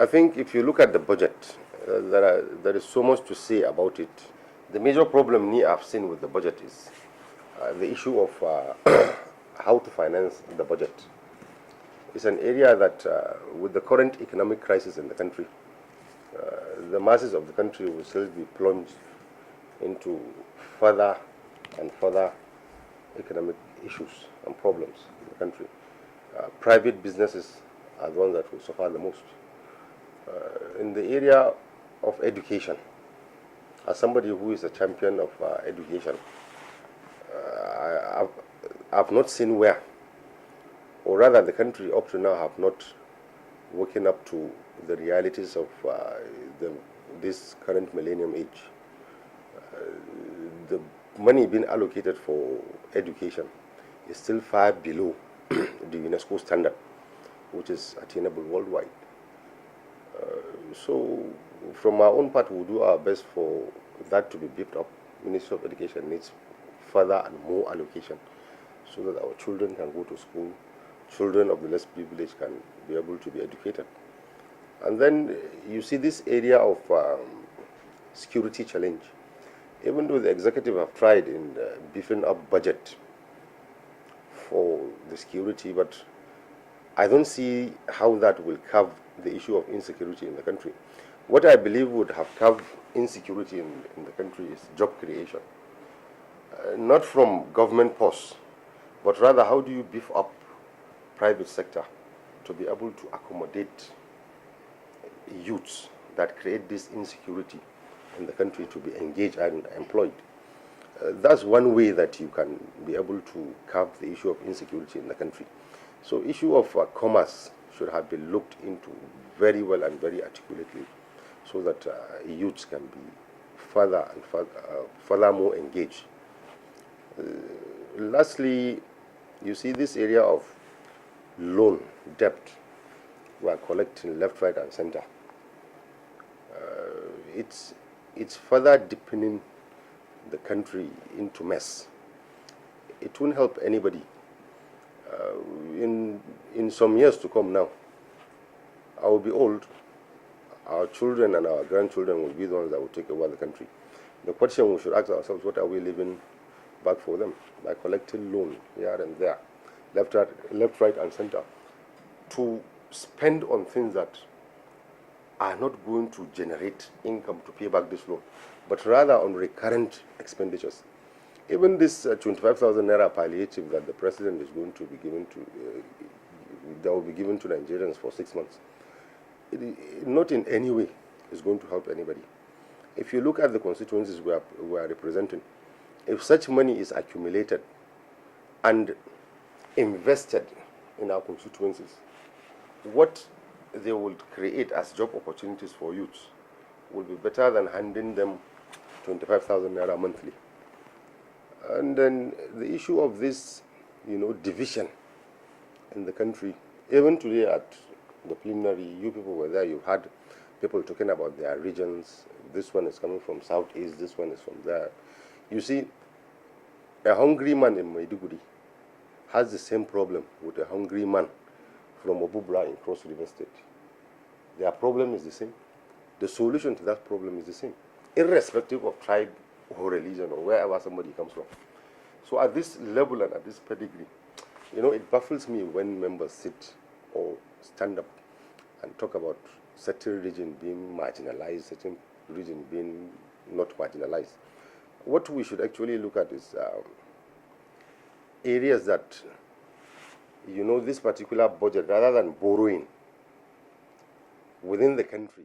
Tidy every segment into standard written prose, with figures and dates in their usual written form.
I think if you look at the budget, there is so much to say about it. The major problem I've seen with the budget is the issue of how to finance the budget. It's an area that, with the current economic crisis in the country, the masses of the country will still be plunged into further and further economic issues and problems in the country. Private businesses are the ones that will suffer the most. In the area of education, as somebody who is a champion of education, I've not seen where, or rather the country up to now have not woken up to the realities of this current millennium age. The money being allocated for education is still far below the UNESCO standard, which is attainable worldwide. So from our own part, we'll do our best for that to be beefed up. Ministry of Education needs further and more allocation so that our children can go to school, children of the less privileged can be able to be educated. And then you see this area of security challenge. Even though the executive have tried in beefing up budget for the security, but I don't see how that will curb the issue of insecurity in the country. What I believe would have curbed insecurity in the country is job creation. Not from government posts, but rather how do you beef up private sector to be able to accommodate youths that create this insecurity in the country to be engaged and employed. That's one way that you can be able to curb the issue of insecurity in the country. So issue of commerce should have been looked into very well and very articulately so that youths can be further and further more engaged. Lastly, you see this area of loan, debt, we are collecting left, right, and center. It's further deepening the country into mess. It won't help anybody. In some years to come now, I will be old. Our children and our grandchildren will be the ones that will take over the country. The question we should ask ourselves, what are we leaving back for them by collecting loan here and there, left, right, and center, to spend on things that are not going to generate income to pay back this loan, but rather on recurrent expenditures. Even this 25,000 naira palliative that the president is going to be given to, that will be given to Nigerians for 6 months, not in any way is going to help anybody. If you look at the constituencies we are representing, if such money is accumulated and invested in our constituencies, what they will create as job opportunities for youths will be better than handing them 25,000 naira monthly. And then the issue of this, division in the country, even today at the preliminary, you people were there, you had people talking about their regions. This one is coming from southeast, this one is from there. You see, a hungry man in Maiduguri has the same problem with a hungry man from Obubra in Cross River State. Their problem is the same. The solution to that problem is the same, irrespective of tribe or religion or wherever somebody comes from. So at this level and at this pedigree, it baffles me when members sit or stand up and talk about certain region being marginalized, certain region being not marginalized. What we should actually look at is areas that, this particular budget, rather than borrowing within the country,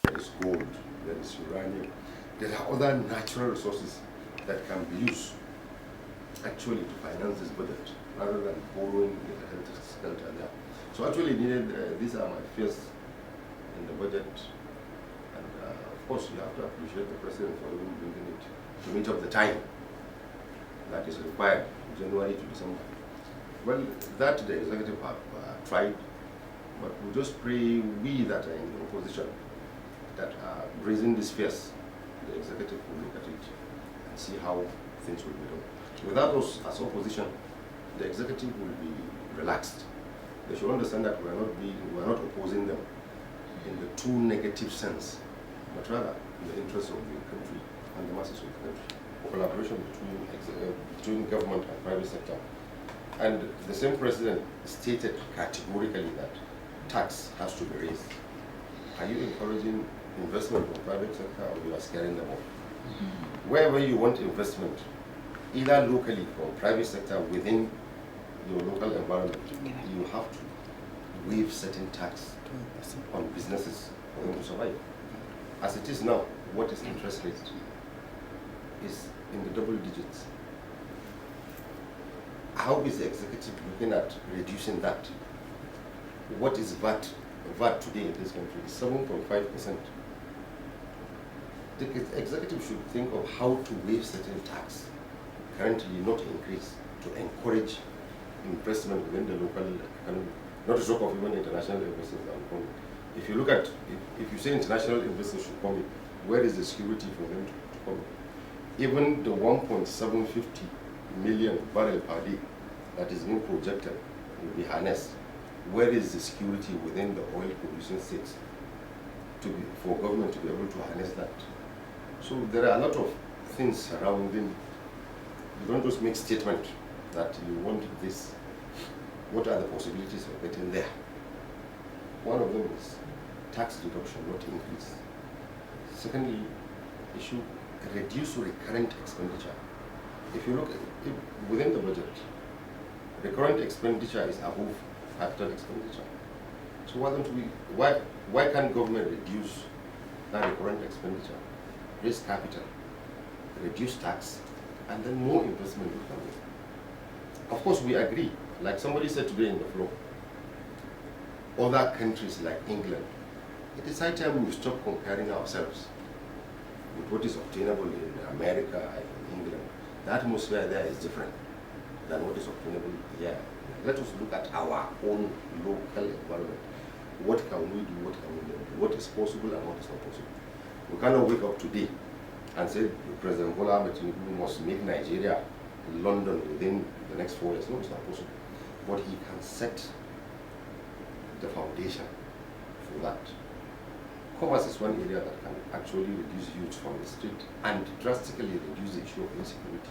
there is gold, there is uranium, there are other natural resources that can be used actually to finance this budget, rather than borrowing the delta there. So actually these are my fears in the budget, and of course you have to appreciate the president for even bringing it to meet up the time that is required, January to December. Well, that the executive have tried, but we just pray we that are in the opposition that are raising these fears, the executive will look at it and see how things will be done. Without us as opposition, the executive will be relaxed. They should understand that we are not opposing them, in the too negative sense, but rather in the interest of the country and the masses of the country. Collaboration between government and private sector. And the same president stated categorically that tax has to be raised. Are you encouraging investment from private sector, or you are scaring them off? Wherever you want investment, either locally from private sector within your local environment, you have to waive certain tax on businesses for them to survive. As it is now, what is interest rate is in the double digits. How is the executive looking at reducing that? What is VAT? VAT today in this country is 7.5%. The executive should think of how to waive certain tax, currently not increase, to encourage investment within the local economy. Not to talk of even international investors that will come in. If you look at, if you say international investors should come in, where is the security for them to come in? Even the 1.750 million barrel per day that is being projected will be harnessed. Where is the security within the oil producing states for government to be able to harness that? So there are a lot of things surrounding. You don't just make statement that you want this. What are the possibilities of getting there? One of them is tax reduction, not increase. Secondly, you should reduce recurrent expenditure. If you look at it, within the budget, recurrent expenditure is above capital expenditure. So why can't government reduce that recurrent expenditure, raise capital, reduce tax, and then more investment will come in? Of course, we agree. Like somebody said today in the floor, other countries like England, it is high time we stop comparing ourselves with what is obtainable in America and in England. The atmosphere there is different than what is obtainable here. Let us look at our own local environment. What can we do, what can we do, what is possible and what is not possible. We cannot wake up today and say President Bola Ahmed Tinubu must make Nigeria London within the next 4 years. No, it's not possible. But he can set the foundation for that. Commerce is one area that can actually reduce youth from the street and drastically reduce the issue of insecurity.